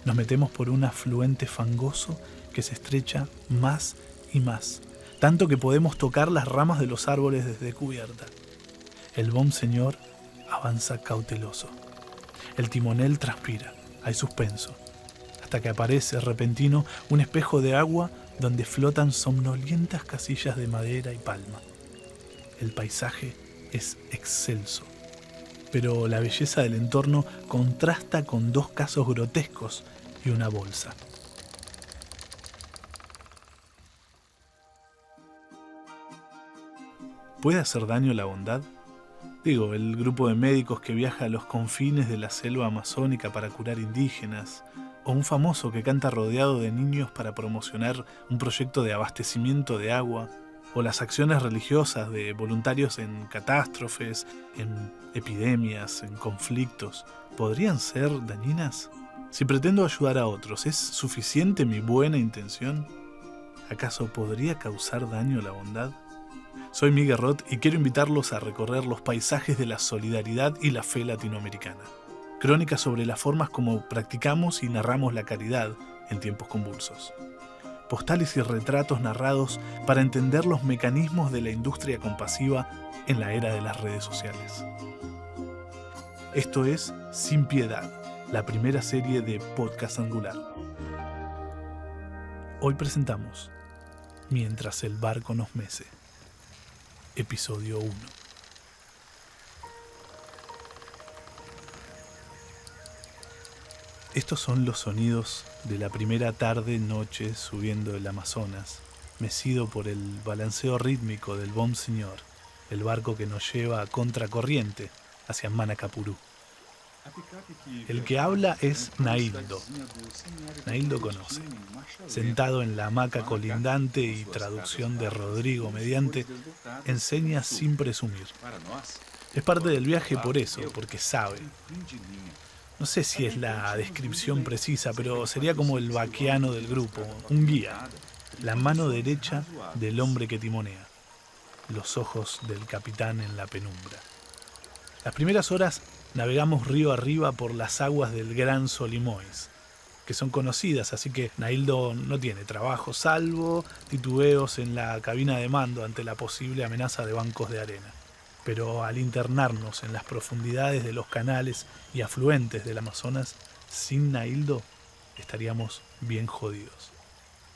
Nos metemos por un afluente fangoso que se estrecha más y más, tanto que podemos tocar las ramas de los árboles desde cubierta. El Bonseñor avanza cauteloso. El timonel transpira, hay suspenso, hasta que aparece repentino un espejo de agua donde flotan somnolientas casillas de madera y palma. El paisaje es excelso, pero la belleza del entorno contrasta con dos casos grotescos y una bolsa. ¿Puede hacer daño la bondad? Digo, el grupo de médicos que viaja a los confines de la selva amazónica para curar indígenas, o un famoso que canta rodeado de niños para promocionar un proyecto de abastecimiento de agua, o las acciones religiosas de voluntarios en catástrofes, en epidemias, en conflictos, ¿podrían ser dañinas? Si pretendo ayudar a otros, ¿es suficiente mi buena intención? ¿Acaso podría causar daño la bondad? Soy Miguel Roth y quiero invitarlos a recorrer los paisajes de la solidaridad y la fe latinoamericana. Crónicas sobre las formas como practicamos y narramos la caridad en tiempos convulsos. Postales y retratos narrados para entender los mecanismos de la industria compasiva en la era de las redes sociales. Esto es Sin Piedad, la primera serie de Podcast Angular. Hoy presentamos Mientras el barco nos mece. Episodio 1. Estos son los sonidos de la primera tarde-noche subiendo el Amazonas, mecido por el balanceo rítmico del Bonseñor, el barco que nos lleva a contracorriente hacia Manacapurú. El que habla es Naildo. Naildo conoce. Sentado en la hamaca colindante y traducción de Rodrigo mediante, enseña sin presumir. Es parte del viaje por eso, porque sabe. No sé si es la descripción precisa, pero sería como el vaqueano del grupo, un guía, la mano derecha del hombre que timonea, los ojos del capitán en la penumbra. Las primeras horas navegamos río arriba por las aguas del Gran Solimois, que son conocidas, así que Naildo no tiene trabajo, salvo titubeos en la cabina de mando ante la posible amenaza de bancos de arena. Pero al internarnos en las profundidades de los canales y afluentes del Amazonas, sin Naildo estaríamos bien jodidos.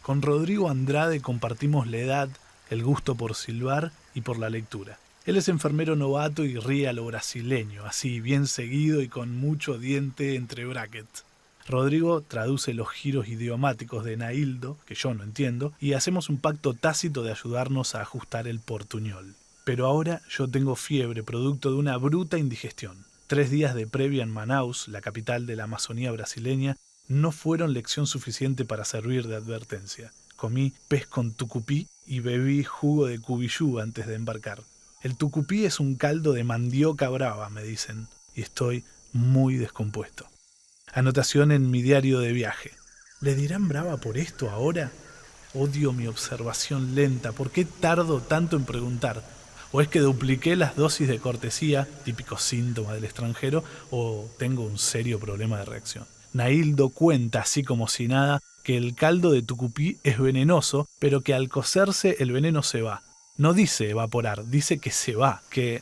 Con Rodrigo Andrade compartimos la edad, el gusto por silbar y por la lectura. Él es enfermero novato y ríe a lo brasileño, así bien seguido y con mucho diente entre brackets. Rodrigo traduce los giros idiomáticos de Naildo, que yo no entiendo, y hacemos un pacto tácito de ayudarnos a ajustar el portuñol. Pero ahora yo tengo fiebre producto de una bruta indigestión. 3 días de previa en Manaus, la capital de la Amazonía brasileña, no fueron lección suficiente para servir de advertencia. Comí pez con tucupí y bebí jugo de cubillú antes de embarcar. El tucupí es un caldo de mandioca brava, me dicen, y estoy muy descompuesto. Anotación en mi diario de viaje. ¿Le dirán brava por esto ahora? Odio mi observación lenta. ¿Por qué tardo tanto en preguntar? ¿O es que dupliqué las dosis de cortesía, típico síntoma del extranjero, o tengo un serio problema de reacción? Naildo cuenta, así como si nada, que el caldo de tucupí es venenoso, pero que al cocerse el veneno se va. No dice evaporar, dice que se va, que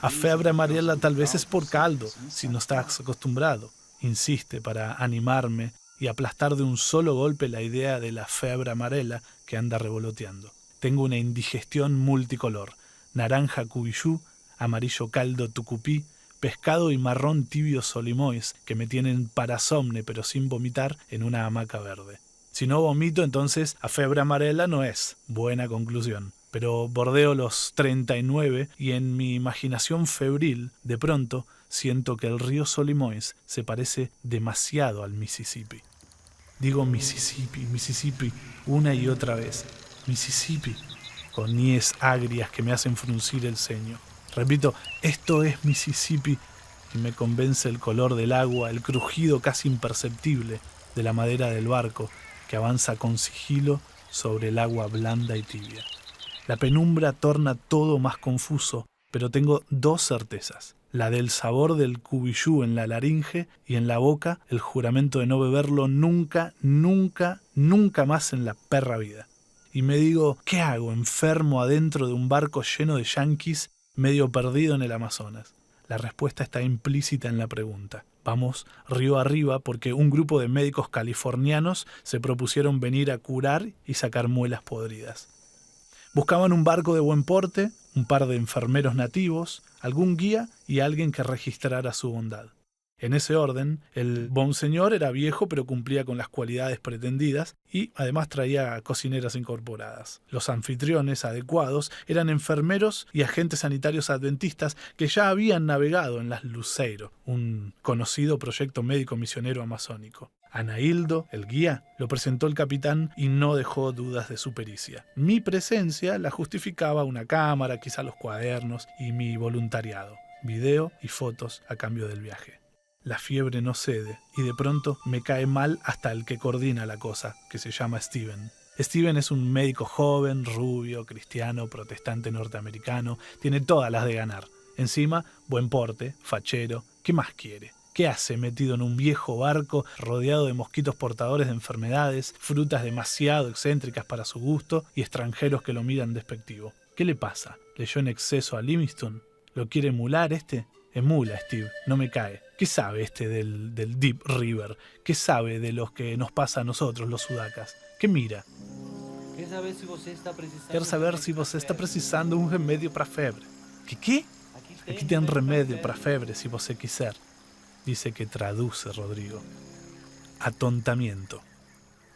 a febre amarela tal vez es por caldo, si no estás acostumbrado. Insiste para animarme y aplastar de un solo golpe la idea de la febre amarela que anda revoloteando. Tengo una indigestión multicolor, naranja cubillú, amarillo caldo tucupí, pescado y marrón tibio solimois que me tienen parasomne pero sin vomitar en una hamaca verde. Si no vomito, entonces a febre amarela no es. Buena conclusión. Pero bordeo los 39 y en mi imaginación febril, de pronto, siento que el río Solimois se parece demasiado al Mississippi. Digo Mississippi, Mississippi, una y otra vez. Mississippi, con níes agrias que me hacen fruncir el ceño. Repito, esto es Mississippi, y me convence el color del agua, el crujido casi imperceptible de la madera del barco que avanza con sigilo sobre el agua blanda y tibia. La penumbra torna todo más confuso, pero tengo 2 certezas. la del sabor del cubillú en la laringe y en la boca el juramento de no beberlo nunca, nunca, nunca más en la perra vida. Y me digo, ¿qué hago enfermo adentro de un barco lleno de yanquis medio perdido en el Amazonas? La respuesta está implícita en la pregunta. Vamos río arriba porque un grupo de médicos californianos se propusieron venir a curar y sacar muelas podridas. Buscaban un barco de buen porte, un par de enfermeros nativos, algún guía y alguien que registrara su bondad. En ese orden, el bonseñor era viejo pero cumplía con las cualidades pretendidas y además traía cocineras incorporadas. Los anfitriones adecuados eran enfermeros y agentes sanitarios adventistas que ya habían navegado en las Luceiro, un conocido proyecto médico misionero amazónico. A Naildo, el guía, lo presentó el capitán y no dejó dudas de su pericia. Mi presencia la justificaba una cámara, quizá los cuadernos y mi voluntariado, video y fotos a cambio del viaje. La fiebre no cede y de pronto me cae mal hasta el que coordina la cosa, que se llama Steven. Steven es un médico joven, rubio, cristiano, protestante norteamericano, tiene todas las de ganar. Encima, buen porte, fachero, ¿qué más quiere? ¿Qué hace metido en un viejo barco rodeado de mosquitos portadores de enfermedades, frutas demasiado excéntricas para su gusto y extranjeros que lo miran despectivo? ¿Qué le pasa? ¿Leyó en exceso a Livingstone? ¿Lo quiere emular este? Emula, Steve, no me cae. ¿Qué sabe este del Deep River? ¿Qué sabe de los que nos pasa a nosotros, los sudacas? ¿Qué mira? Quer saber se você está precisando un remedio para febre. ¿Qué? Aquí tem remedio para febre si você quiser. Dice que traduce Rodrigo. Atontamiento.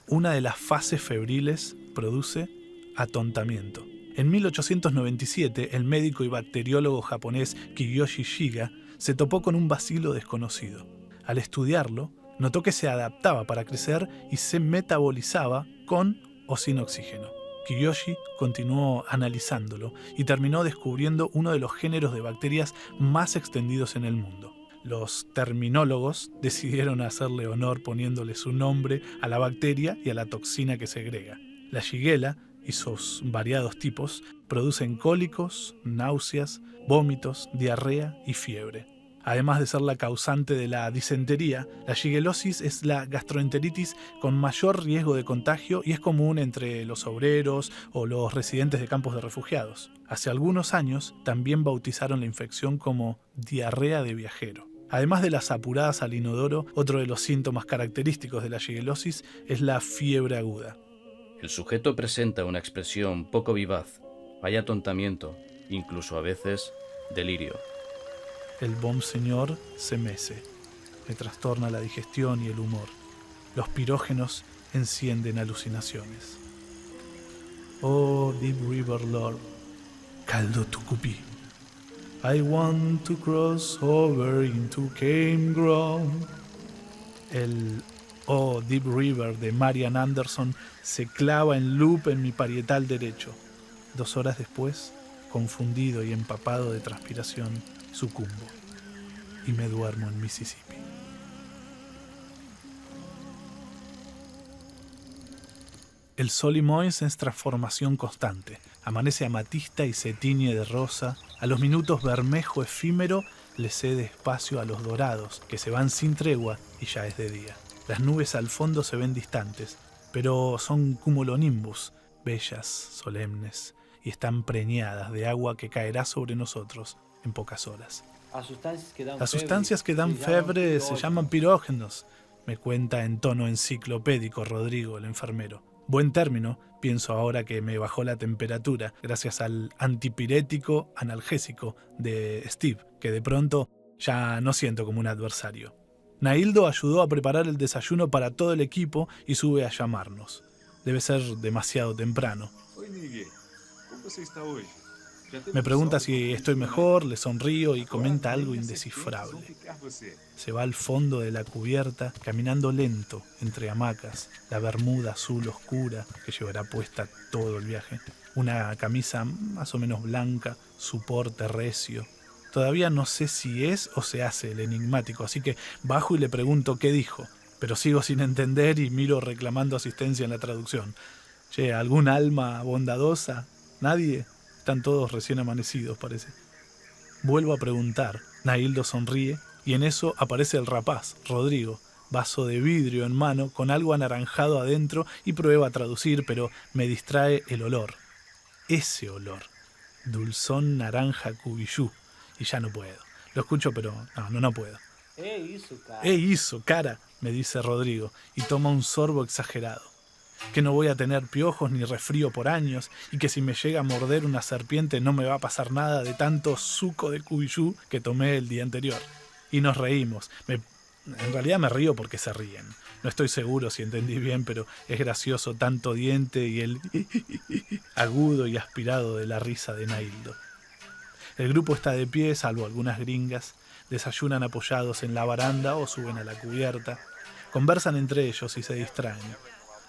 Una de las fases febriles produce atontamiento. En 1897, el médico y bacteriólogo japonés Kiyoshi Shiga se topó con un bacilo desconocido. Al estudiarlo, notó que se adaptaba para crecer y se metabolizaba con o sin oxígeno. Kiyoshi continuó analizándolo y terminó descubriendo uno de los géneros de bacterias más extendidos en el mundo. Los terminólogos decidieron hacerle honor poniéndole su nombre a la bacteria y a la toxina que segrega. La Shigella y sus variados tipos producen cólicos, náuseas, vómitos, diarrea y fiebre. Además de ser la causante de la disentería, la shigellosis es la gastroenteritis con mayor riesgo de contagio y es común entre los obreros o los residentes de campos de refugiados. Hace algunos años también bautizaron la infección como diarrea de viajero. Además de las apuradas al inodoro, otro de los síntomas característicos de la shigellosis es la fiebre aguda. El sujeto presenta una expresión poco vivaz, hay atontamiento, incluso a veces delirio. El bonseñor se mece, le trastorna la digestión y el humor. Los pirógenos encienden alucinaciones. Oh, Deep River Lord, caldo tucupí. I want to cross over into Game Ground. El Oh, Deep River de Marian Anderson se clava en loop en mi parietal derecho. 2 horas después, confundido y empapado de transpiración, sucumbo y me duermo en Mississippi. El Sol Limoges es transformación constante. Amanece amatista y se tiñe de rosa. A los minutos bermejo efímero le cede espacio a los dorados, que se van sin tregua y ya es de día. Las nubes al fondo se ven distantes, pero son cumulonimbus, bellas, solemnes, y están preñadas de agua que caerá sobre nosotros en pocas horas. Las sustancias que dan febre se llaman pirógenos, me cuenta en tono enciclopédico Rodrigo, el enfermero. Buen término, pienso ahora que me bajó la temperatura gracias al antipirético analgésico de Steve, que de pronto ya no siento como un adversario. Naildo ayudó a preparar el desayuno para todo el equipo y sube a llamarnos. Debe ser demasiado temprano. Me pregunta si estoy mejor, le sonrío y comenta algo indescifrable. Se va al fondo de la cubierta, caminando lento entre hamacas, la bermuda azul oscura que llevará puesta todo el viaje, una camisa más o menos blanca, su porte recio. Todavía no sé si es o se hace el enigmático, así que bajo y le pregunto qué dijo, pero sigo sin entender y miro reclamando asistencia en la traducción. Che, ¿algún alma bondadosa? ¿Nadie? Están todos recién amanecidos, parece. Vuelvo a preguntar Naildo sonríe y en eso aparece el rapaz, Rodrigo, vaso de vidrio en mano con algo anaranjado adentro y prueba a traducir, pero me distrae el olor. Ese olor. Dulzón naranja cubillú. Y ya no puedo. Lo escucho, pero no puedo. Hizo, cara, me dice Rodrigo, y toma un sorbo exagerado. Que no voy a tener piojos ni resfrío por años, y que si me llega a morder una serpiente no me va a pasar nada de tanto suco de cubillú que tomé el día anterior. Y nos reímos. En realidad me río porque se ríen. No estoy seguro si entendí bien, pero es gracioso tanto diente y el agudo y aspirado de la risa de Naildo. El grupo está de pie, salvo algunas gringas. Desayunan apoyados en la baranda o suben a la cubierta. Conversan entre ellos y se distraen.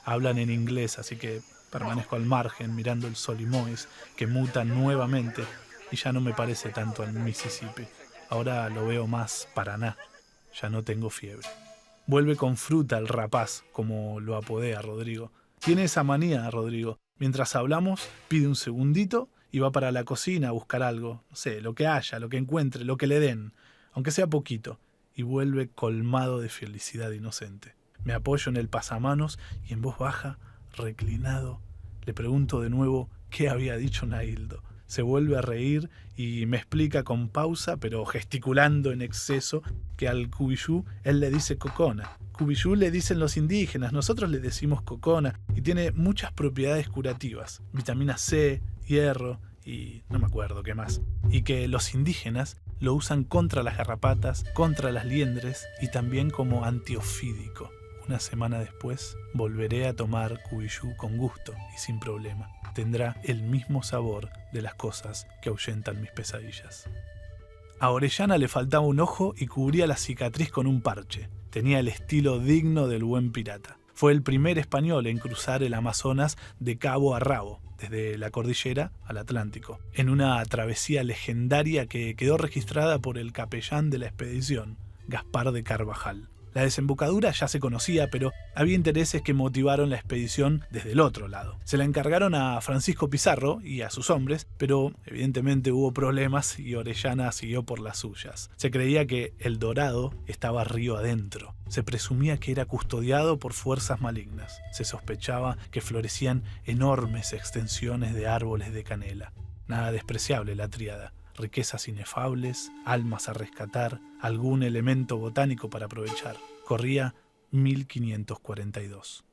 Hablan en inglés, así que permanezco al margen mirando el Solimois, que muta nuevamente y ya no me parece tanto al Mississippi. Ahora lo veo más Paraná. Ya no tengo fiebre. Vuelve con fruta el rapaz, como lo apodea Rodrigo. Tiene esa manía, Rodrigo. Mientras hablamos, pide un segundito y va para la cocina a buscar algo. No sé, lo que haya, lo que encuentre, lo que le den. Aunque sea poquito. Y vuelve colmado de felicidad inocente. Me apoyo en el pasamanos y en voz baja, reclinado, le pregunto de nuevo qué había dicho Naildo. Se vuelve a reír y me explica con pausa, pero gesticulando en exceso, que al cubillú él le dice cocona. Cubillú le dicen los indígenas, nosotros le decimos cocona, y tiene muchas propiedades curativas, vitamina C, hierro y no me acuerdo qué más. Y que los indígenas lo usan contra las garrapatas, contra las liendres y también como antiofídico. Una semana después volveré a tomar cubillú con gusto y sin problema. Tendrá el mismo sabor de las cosas que ahuyentan mis pesadillas. A Orellana le faltaba un ojo y cubría la cicatriz con un parche. Tenía el estilo digno del buen pirata. Fue el primer español en cruzar el Amazonas de cabo a rabo, desde la cordillera al Atlántico, en una travesía legendaria que quedó registrada por el capellán de la expedición, Gaspar de Carvajal. La desembocadura ya se conocía, pero había intereses que motivaron la expedición desde el otro lado. Se la encargaron a Francisco Pizarro y a sus hombres, pero evidentemente hubo problemas y Orellana siguió por las suyas. Se creía que El Dorado estaba río adentro. Se presumía que era custodiado por fuerzas malignas. Se sospechaba que florecían enormes extensiones de árboles de canela. Nada despreciable la tríada. Riquezas inefables, almas a rescatar, algún elemento botánico para aprovechar. Corría 1542.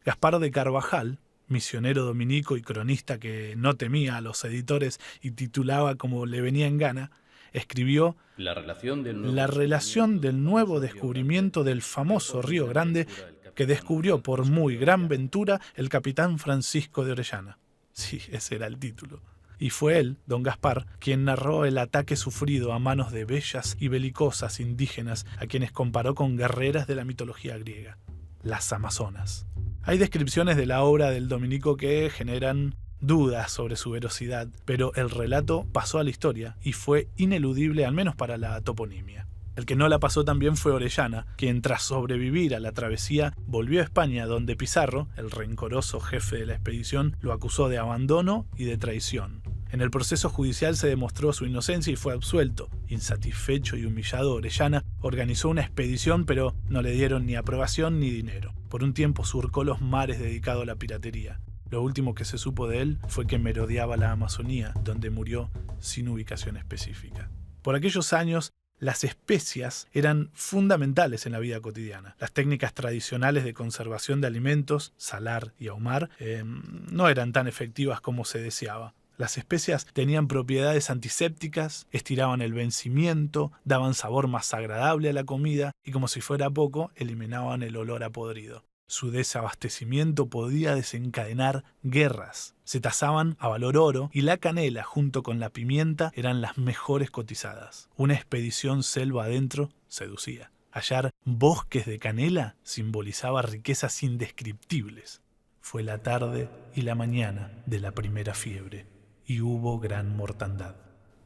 Gaspar de Carvajal, misionero dominico y cronista que no temía a los editores y titulaba como le venía en gana, escribió la relación del nuevo descubrimiento del famoso Río Grande que descubrió por muy gran ventura el capitán Francisco de Orellana. Sí, ese era el título. Y fue él, don Gaspar, quien narró el ataque sufrido a manos de bellas y belicosas indígenas a quienes comparó con guerreras de la mitología griega, las amazonas. Hay descripciones de la obra del dominico que generan dudas sobre su veracidad, pero el relato pasó a la historia y fue ineludible, al menos para la toponimia. El que no la pasó tan bien fue Orellana, quien tras sobrevivir a la travesía volvió a España, donde Pizarro, el rencoroso jefe de la expedición, lo acusó de abandono y de traición. En el proceso judicial se demostró su inocencia y fue absuelto. Insatisfecho y humillado, Orellana organizó una expedición, pero no le dieron ni aprobación ni dinero. Por un tiempo surcó los mares dedicado a la piratería. Lo último que se supo de él fue que merodeaba la Amazonía, donde murió sin ubicación específica. Por aquellos años, las especias eran fundamentales en la vida cotidiana. Las técnicas tradicionales de conservación de alimentos, salar y ahumar, no eran tan efectivas como se deseaba. Las especias tenían propiedades antisépticas, estiraban el vencimiento, daban sabor más agradable a la comida y, como si fuera poco, eliminaban el olor a podrido. Su desabastecimiento podía desencadenar guerras. Se tasaban a valor oro y la canela junto con la pimienta eran las mejores cotizadas. Una expedición selva adentro seducía. Hallar bosques de canela simbolizaba riquezas indescriptibles. Fue la tarde y la mañana de la primera fiebre y hubo gran mortandad.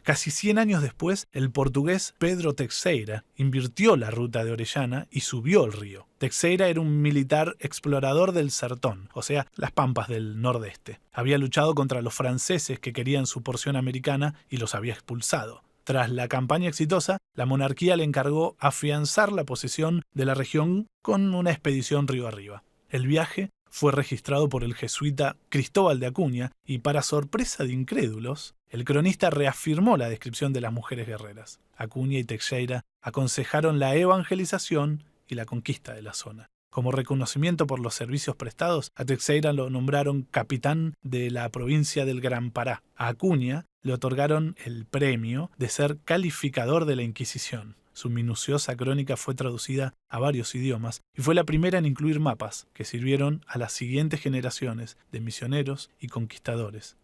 Casi 100 años después, el portugués Pedro Teixeira invirtió la ruta de Orellana y subió el río. Teixeira era un militar explorador del Sertón, o sea, las pampas del nordeste. Había luchado contra los franceses que querían su porción americana y los había expulsado. Tras la campaña exitosa, la monarquía le encargó afianzar la posesión de la región con una expedición río arriba. El viaje fue registrado por el jesuita Cristóbal de Acuña y, para sorpresa de incrédulos, el cronista reafirmó la descripción de las mujeres guerreras. Acuña y Teixeira aconsejaron la evangelización y la conquista de la zona. Como reconocimiento por los servicios prestados, a Teixeira lo nombraron capitán de la provincia del Gran Pará. A Acuña le otorgaron el premio de ser calificador de la Inquisición. Su minuciosa crónica fue traducida a varios idiomas y fue la primera en incluir mapas que sirvieron a las siguientes generaciones de misioneros y conquistadores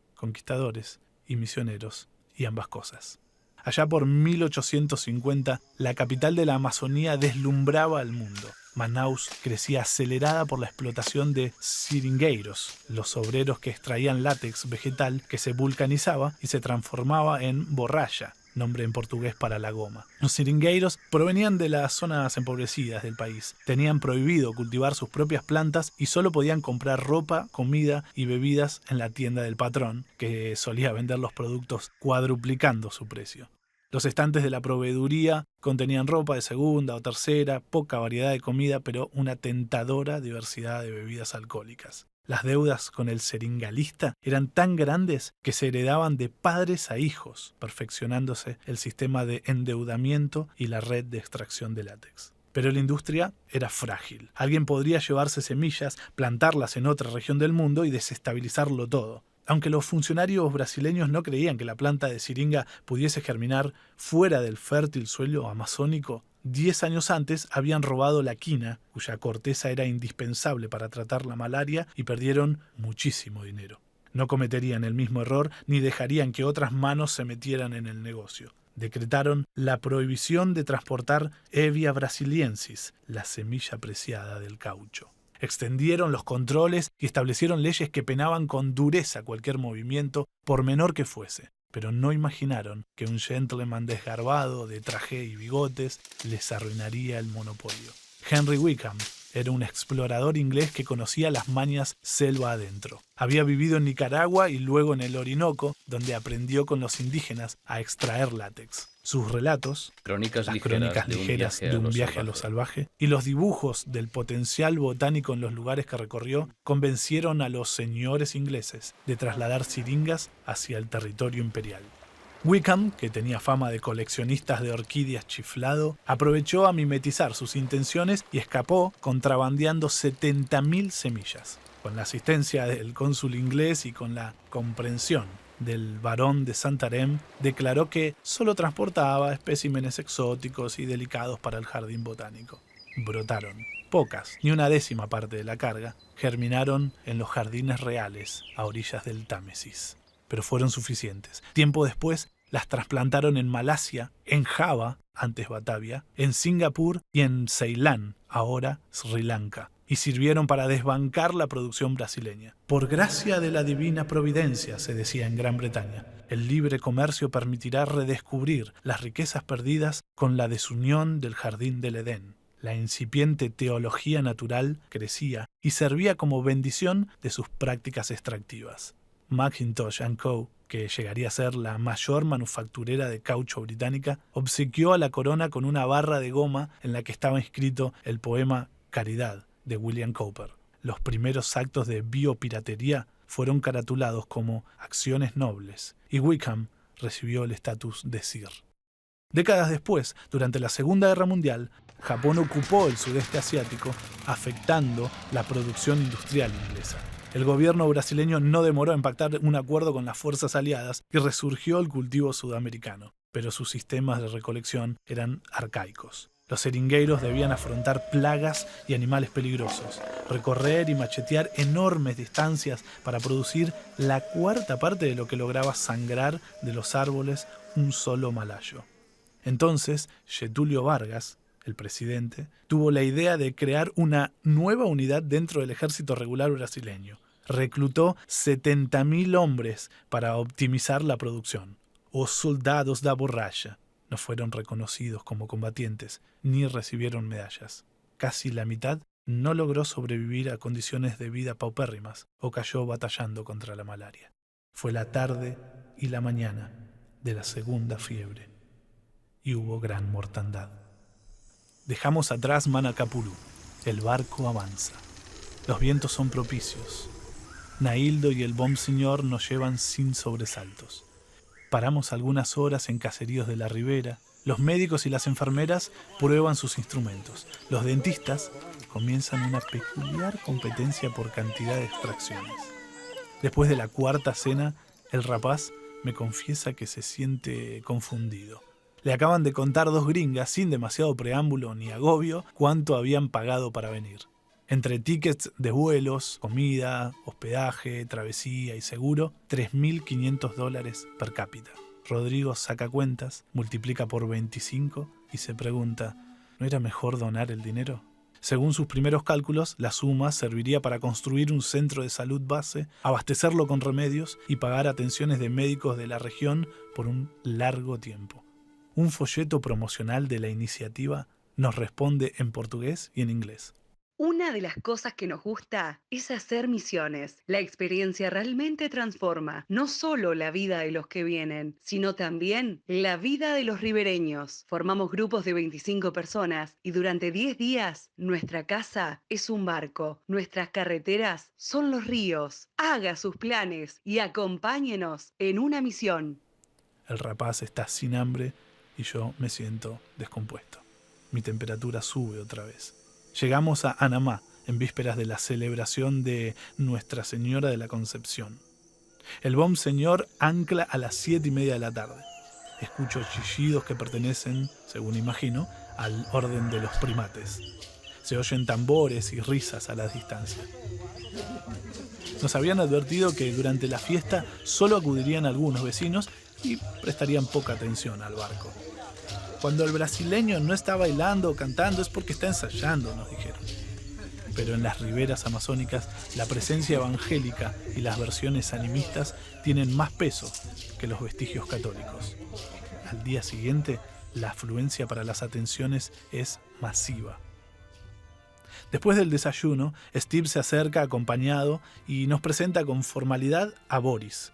y misioneros, y ambas cosas. Allá por 1850, la capital de la Amazonía deslumbraba al mundo. Manaus crecía acelerada por la explotación de seringueiros, los obreros que extraían látex vegetal que se vulcanizaba y se transformaba en borracha, nombre en portugués para la goma. Los seringueiros provenían de las zonas empobrecidas del país. Tenían prohibido cultivar sus propias plantas y solo podían comprar ropa, comida y bebidas en la tienda del patrón, que solía vender los productos cuadruplicando su precio. Los estantes de la proveeduría contenían ropa de segunda o tercera, poca variedad de comida, pero una tentadora diversidad de bebidas alcohólicas. Las deudas con el seringalista eran tan grandes que se heredaban de padres a hijos, perfeccionándose el sistema de endeudamiento y la red de extracción de látex. Pero la industria era frágil. Alguien podría llevarse semillas, plantarlas en otra región del mundo y desestabilizarlo todo. Aunque los funcionarios brasileños no creían que la planta de siringa pudiese germinar fuera del fértil suelo amazónico, 10 años antes habían robado la quina, cuya corteza era indispensable para tratar la malaria, y perdieron muchísimo dinero. No cometerían el mismo error ni dejarían que otras manos se metieran en el negocio. Decretaron la prohibición de transportar Hevia brasiliensis, la semilla preciada del caucho. Extendieron los controles y establecieron leyes que penaban con dureza cualquier movimiento, por menor que fuese. Pero no imaginaron que un gentleman desgarbado, de traje y bigotes, les arruinaría el monopolio. Henry Wickham era un explorador inglés que conocía las mañas selva adentro. Había vivido en Nicaragua y luego en el Orinoco, donde aprendió con los indígenas a extraer látex. Sus relatos, Crónicas las ligeras crónicas ligeras de un viaje a lo salvaje, y los dibujos del potencial botánico en los lugares que recorrió, convencieron a los señores ingleses de trasladar siringas hacia el territorio imperial. Wickham, que tenía fama de coleccionista de orquídeas chiflado, aprovechó a mimetizar sus intenciones y escapó contrabandeando 70.000 semillas. Con la asistencia del cónsul inglés y con la comprensión del barón de Santarém, declaró que solo transportaba especímenes exóticos y delicados para el jardín botánico. Brotaron. Pocas, ni una décima parte de la carga, germinaron en los jardines reales a orillas del Támesis. Pero fueron suficientes. Tiempo después, las trasplantaron en Malasia, en Java, antes Batavia, en Singapur y en Ceilán, ahora Sri Lanka, y sirvieron para desbancar la producción brasileña. Por gracia de la divina providencia, se decía en Gran Bretaña, el libre comercio permitirá redescubrir las riquezas perdidas con la desunión del jardín del Edén. La incipiente teología natural crecía y servía como bendición de sus prácticas extractivas. Mackintosh & Co., que llegaría a ser la mayor manufacturera de caucho británica, obsequió a la corona con una barra de goma en la que estaba inscrito el poema Caridad de William Cowper. Los primeros actos de biopiratería fueron caratulados como acciones nobles y Wickham recibió el estatus de Sir. Décadas después, durante la Segunda Guerra Mundial, Japón ocupó el sudeste asiático, afectando la producción industrial inglesa. El gobierno brasileño no demoró en pactar un acuerdo con las fuerzas aliadas y resurgió el cultivo sudamericano, pero sus sistemas de recolección eran arcaicos. Los seringueiros debían afrontar plagas y animales peligrosos, recorrer y machetear enormes distancias para producir la cuarta parte de lo que lograba sangrar de los árboles un solo malayo. Entonces, Getúlio Vargas, el presidente, tuvo la idea de crear una nueva unidad dentro del ejército regular brasileño. Reclutó 70.000 hombres para optimizar la producción. Os soldados da borracha. No fueron reconocidos como combatientes ni recibieron medallas. Casi la mitad no logró sobrevivir a condiciones de vida paupérrimas o cayó batallando contra la malaria. Fue la tarde y la mañana de la segunda fiebre. y hubo gran mortandad. Dejamos atrás Manacapurú. El barco avanza. Los vientos son propicios. Naildo y el Bonseñor nos llevan sin sobresaltos. Paramos algunas horas en caseríos de la ribera. Los médicos y las enfermeras prueban sus instrumentos. Los dentistas comienzan una peculiar competencia por cantidad de extracciones. Después de la cuarta cena, el rapaz me confiesa que se siente confundido. Le acaban de contar 2 gringas, sin demasiado preámbulo ni agobio, cuánto habían pagado para venir. Entre tickets de vuelos, comida, hospedaje, travesía y seguro, $3.500 per cápita. Rodrigo saca cuentas, multiplica por 25 y se pregunta, ¿no era mejor donar el dinero? Según sus primeros cálculos, la suma serviría para construir un centro de salud base, abastecerlo con remedios y pagar atenciones de médicos de la región por un largo tiempo. Un folleto promocional de la iniciativa nos responde en portugués y en inglés. Una de las cosas que nos gusta es hacer misiones. La experiencia realmente transforma no solo la vida de los que vienen, sino también la vida de los ribereños. Formamos grupos de 25 personas y durante 10 días nuestra casa es un barco, nuestras carreteras son los ríos. Haga sus planes y acompáñenos en una misión. El rapaz está sin hambre y yo me siento descompuesto. Mi temperatura sube otra vez. Llegamos a Anamá, en vísperas de la celebración de Nuestra Señora de la Concepción. El Bonseñor ancla a las 7:30 de la tarde. Escucho chillidos que pertenecen, según imagino, al orden de los primates. Se oyen tambores y risas a la distancia. Nos habían advertido que durante la fiesta solo acudirían algunos vecinos y prestarían poca atención al barco. Cuando el brasileño no está bailando o cantando es porque está ensayando, nos dijeron. Pero en las riberas amazónicas la presencia evangélica y las versiones animistas tienen más peso que los vestigios católicos. Al día siguiente, la afluencia para las atenciones es masiva. Después del desayuno, Steve se acerca acompañado y nos presenta con formalidad a Boris,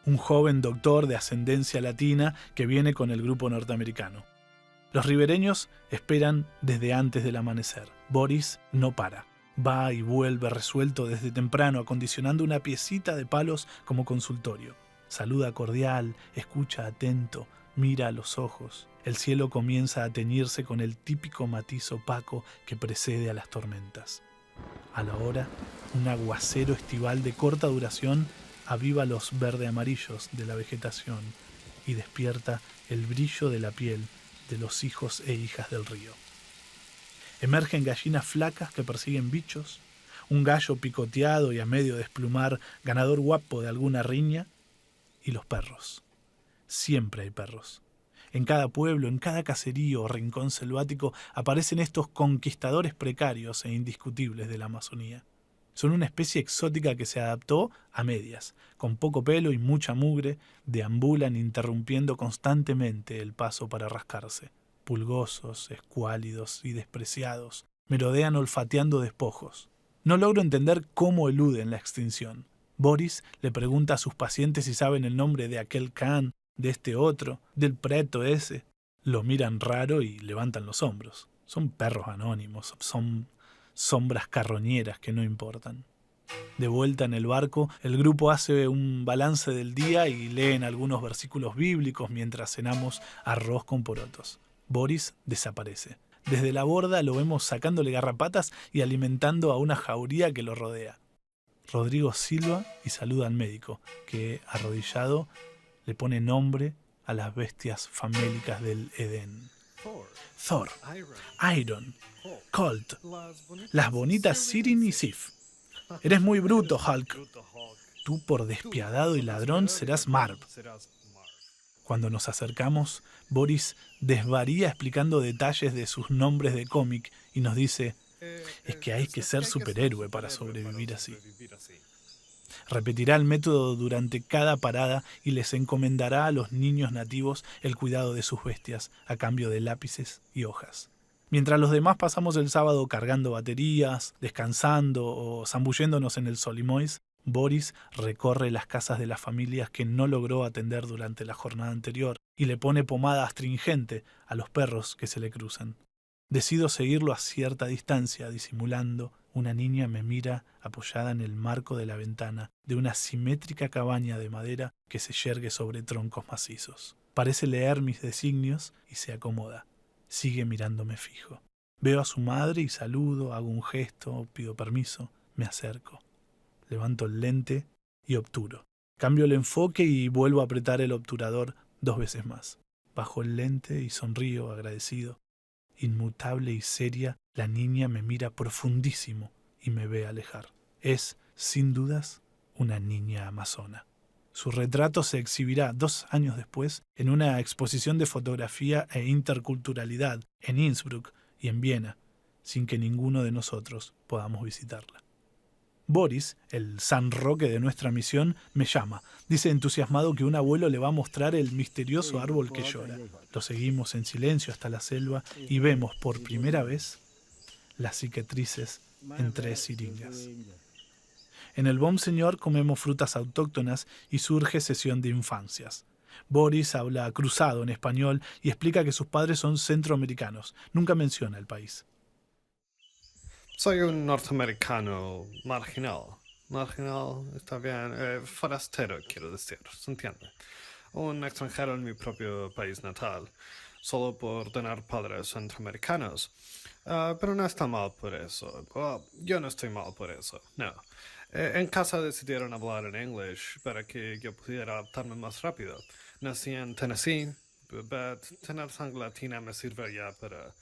un joven doctor de ascendencia latina que viene con el grupo norteamericano. Los ribereños esperan desde antes del amanecer. Boris no para. Va y vuelve resuelto desde temprano, acondicionando una piecita de palos como consultorio. Saluda cordial, escucha atento, mira a los ojos. El cielo comienza a teñirse con el típico matiz opaco que precede a las tormentas. A la hora, un aguacero estival de corta duración aviva los verde-amarillos de la vegetación y despierta el brillo de la piel de los hijos e hijas del río. Emergen gallinas flacas que persiguen bichos, un gallo picoteado y a medio desplumar, ganador guapo de alguna riña, y los perros. Siempre hay perros. En cada pueblo, en cada caserío o rincón selvático aparecen estos conquistadores precarios e indiscutibles de la Amazonía. Son una especie exótica que se adaptó a medias, con poco pelo y mucha mugre, deambulan interrumpiendo constantemente el paso para rascarse. Pulgosos, escuálidos y despreciados, merodean olfateando despojos. No logro entender cómo eluden la extinción. Boris le pregunta a sus pacientes si saben el nombre de aquel can, de este otro, del preto ese. Lo miran raro y levantan los hombros. Son perros anónimos, son sombras carroñeras que no importan. De vuelta en el barco, el grupo hace un balance del día y leen algunos versículos bíblicos mientras cenamos arroz con porotos. Boris desaparece. Desde la borda lo vemos sacándole garrapatas y alimentando a una jauría que lo rodea. Rodrigo silba y saluda al médico, que, arrodillado, le pone nombre a las bestias famélicas del Edén. Thor, Iron, Colt, las bonitas Sirin y Sif. Eres muy bruto, Hulk. Tú por despiadado y ladrón serás Marv. Cuando nos acercamos, Boris desvaría explicando detalles de sus nombres de cómic y nos dice, es que hay que ser superhéroe para sobrevivir así. Repetirá el método durante cada parada y les encomendará a los niños nativos el cuidado de sus bestias a cambio de lápices y hojas. Mientras los demás pasamos el sábado cargando baterías, descansando o zambulléndonos en el Solimois, Boris recorre las casas de las familias que no logró atender durante la jornada anterior y le pone pomada astringente a los perros que se le cruzan. Decido seguirlo a cierta distancia, disimulando. Una niña me mira apoyada en el marco de la ventana de una simétrica cabaña de madera que se yergue sobre troncos macizos. Parece leer mis designios y se acomoda. Sigue mirándome fijo. Veo a su madre y saludo, hago un gesto, pido permiso, me acerco. Levanto el lente y obturo. Cambio el enfoque y vuelvo a apretar el obturador 2 veces más. Bajo el lente y sonrío agradecido. Inmutable y seria, la niña me mira profundísimo y me ve alejar. Es, sin dudas, una niña amazona. Su retrato se exhibirá 2 años después en una exposición de fotografía e interculturalidad en Innsbruck y en Viena, sin que ninguno de nosotros podamos visitarla. Boris, el San Roque de nuestra misión, me llama. Dice entusiasmado que un abuelo le va a mostrar el misterioso árbol que llora. Lo seguimos en silencio hasta la selva y vemos por primera vez las cicatrices en 3 siringas. En el Bon Señor comemos frutas autóctonas y surge sesión de infancias. Boris habla cruzado en español y explica que sus padres son centroamericanos. Nunca menciona el país. Soy un norteamericano marginal. Marginal, está bien, forastero, quiero decir, ¿se entiende? Un extranjero en mi propio país natal, solo por tener padres centroamericanos. Pero no está mal por eso. Yo no estoy mal por eso, no. En casa decidieron hablar en inglés para que yo pudiera adaptarme más rápido. Nací en Tennessee, pero tener sangre latina me sirve ya para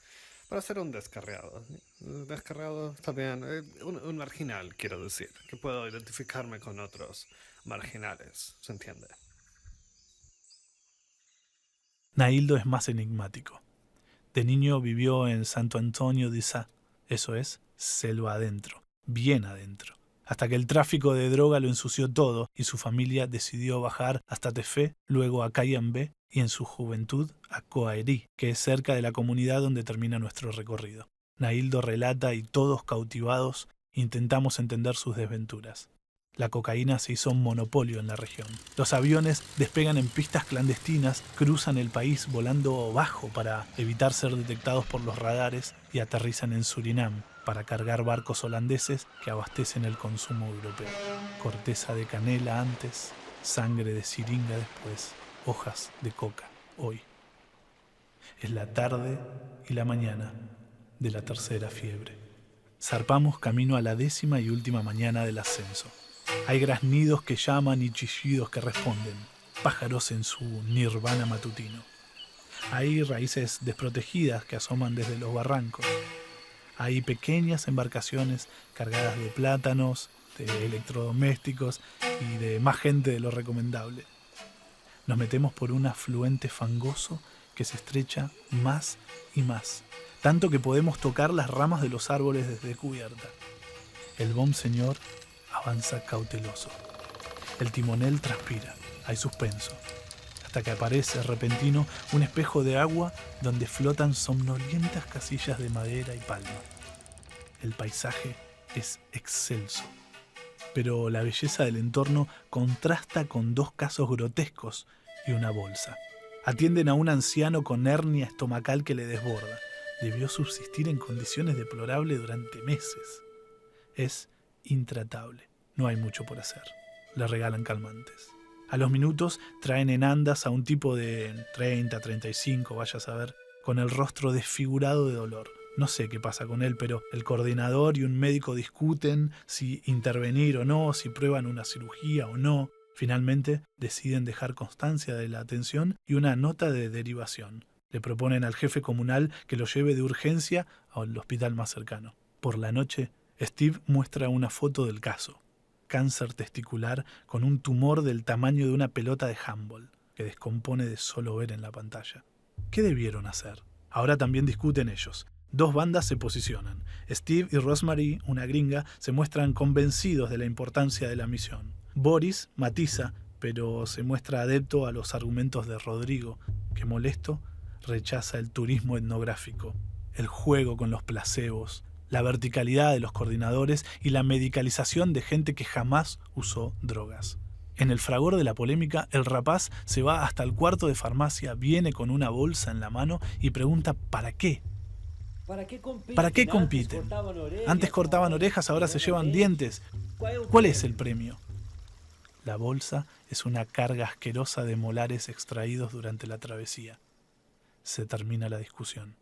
ser un descarriado. Descarriado, está bien. Un marginal, quiero decir. Que puedo identificarme con otros marginales, ¿se entiende? Nahildo es más enigmático. De niño vivió en Santo Antonio de Sá, eso es, selva adentro, bien adentro. Hasta que el tráfico de droga lo ensució todo y su familia decidió bajar hasta Tefé, luego a Cayambe y en su juventud a Coaerí, que es cerca de la comunidad donde termina nuestro recorrido. Nahildo relata y todos cautivados intentamos entender sus desventuras. La cocaína se hizo un monopolio en la región. Los aviones despegan en pistas clandestinas, cruzan el país volando bajo para evitar ser detectados por los radares y aterrizan en Surinam para cargar barcos holandeses que abastecen el consumo europeo. Corteza de canela antes, sangre de siringa después, hojas de coca hoy. Es la tarde y la mañana de la tercera fiebre. Zarpamos camino a la 10ª y última mañana del ascenso. Hay graznidos que llaman y chillidos que responden, pájaros en su nirvana matutino. Hay raíces desprotegidas que asoman desde los barrancos. Hay pequeñas embarcaciones cargadas de plátanos, de electrodomésticos y de más gente de lo recomendable. Nos metemos por un afluente fangoso que se estrecha más y más, tanto que podemos tocar las ramas de los árboles desde cubierta. El Bon Señor avanza cauteloso. El timonel transpira, hay suspenso, hasta que aparece repentino un espejo de agua donde flotan somnolientas casillas de madera y palma. El paisaje es excelso, pero la belleza del entorno contrasta con 2 casos grotescos y una bolsa. Atienden a un anciano con hernia estomacal que le desborda. Debió subsistir en condiciones deplorables durante meses. Es intratable. No hay mucho por hacer. Le regalan calmantes. A los minutos traen en andas a un tipo de 30, 35, vaya a saber, con el rostro desfigurado de dolor. No sé qué pasa con él, pero el coordinador y un médico discuten si intervenir o no, si prueban una cirugía o no. Finalmente deciden dejar constancia de la atención y una nota de derivación. Le proponen al jefe comunal que lo lleve de urgencia al hospital más cercano. Por la noche, Steve muestra una foto del caso. Cáncer testicular con un tumor del tamaño de una pelota de handball, que descompone de solo ver en la pantalla. ¿Qué debieron hacer? Ahora también discuten ellos. 2 bandas se posicionan. Steve y Rosemary, una gringa, se muestran convencidos de la importancia de la misión. Boris matiza, pero se muestra adepto a los argumentos de Rodrigo, que molesto rechaza el turismo etnográfico, el juego con los placebos, la verticalidad de los coordinadores y la medicalización de gente que jamás usó drogas. En el fragor de la polémica, el rapaz se va hasta el cuarto de farmacia, viene con una bolsa en la mano y pregunta ¿para qué? ¿Para qué compiten? Antes cortaban orejas, ahora se llevan dientes. ¿Cuál es el premio? La bolsa es una carga asquerosa de molares extraídos durante la travesía. Se termina la discusión.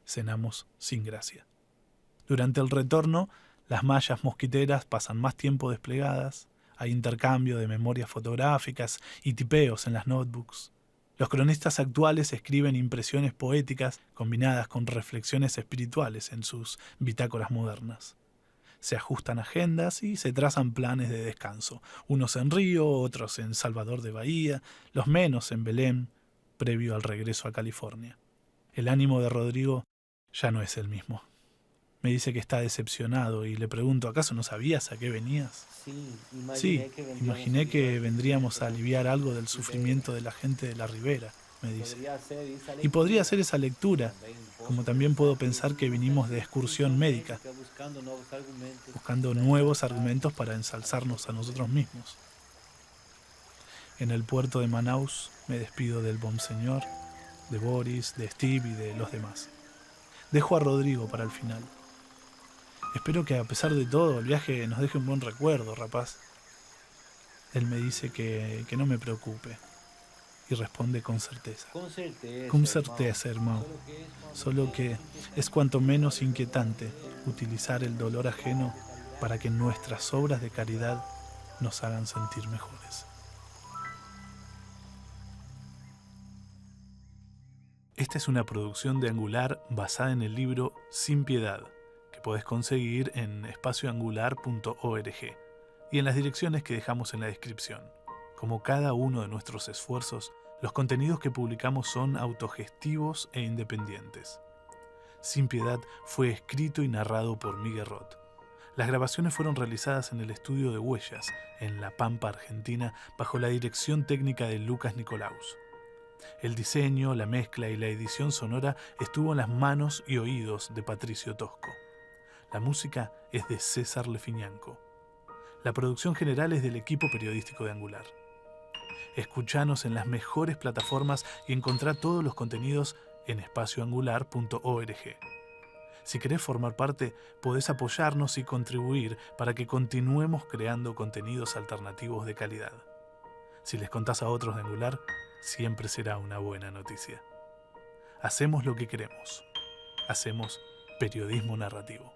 Cenamos sin gracia. Durante el retorno, las mallas mosquiteras pasan más tiempo desplegadas, hay intercambio de memorias fotográficas y tipeos en las notebooks. Los cronistas actuales escriben impresiones poéticas combinadas con reflexiones espirituales en sus bitácoras modernas. Se ajustan agendas y se trazan planes de descanso, unos en Río, otros en Salvador de Bahía, los menos en Belén, previo al regreso a California. El ánimo de Rodrigo ya no es el mismo. Me dice que está decepcionado y le pregunto, ¿acaso no sabías a qué venías? Sí, imaginé que vendríamos a aliviar algo del sufrimiento de la gente de la Ribera, me dice. Y podría ser esa lectura, como también puedo pensar que vinimos de excursión médica, buscando nuevos argumentos para ensalzarnos a nosotros mismos. En el puerto de Manaus me despido del Bonseñor, de Boris, de Steve y de los demás. Dejo a Rodrigo para el final. Espero que a pesar de todo el viaje nos deje un buen recuerdo, rapaz. Él me dice que no me preocupe y responde con certeza. Con certeza, hermano. Solo que es cuanto menos inquietante utilizar el dolor ajeno para que nuestras obras de caridad nos hagan sentir mejores. Esta es una producción de Angular basada en el libro Sin Piedad, que podés conseguir en espacioangular.org y en las direcciones que dejamos en la descripción. Como cada uno de nuestros esfuerzos, los contenidos que publicamos son autogestivos e independientes. Sin Piedad fue escrito y narrado por Miguel Roth. Las grabaciones fueron realizadas en el estudio de Huellas, en La Pampa, Argentina, bajo la dirección técnica de Lucas Nicolaus. El diseño, la mezcla y la edición sonora estuvo en las manos y oídos de Patricio Tosco. La música es de César Lefiñanco. La producción general es del equipo periodístico de Angular. Escuchanos en las mejores plataformas y encontrá todos los contenidos en espacioangular.org. Si querés formar parte, podés apoyarnos y contribuir para que continuemos creando contenidos alternativos de calidad. Si les contás a otros de Angular, siempre será una buena noticia. Hacemos lo que queremos. Hacemos periodismo narrativo.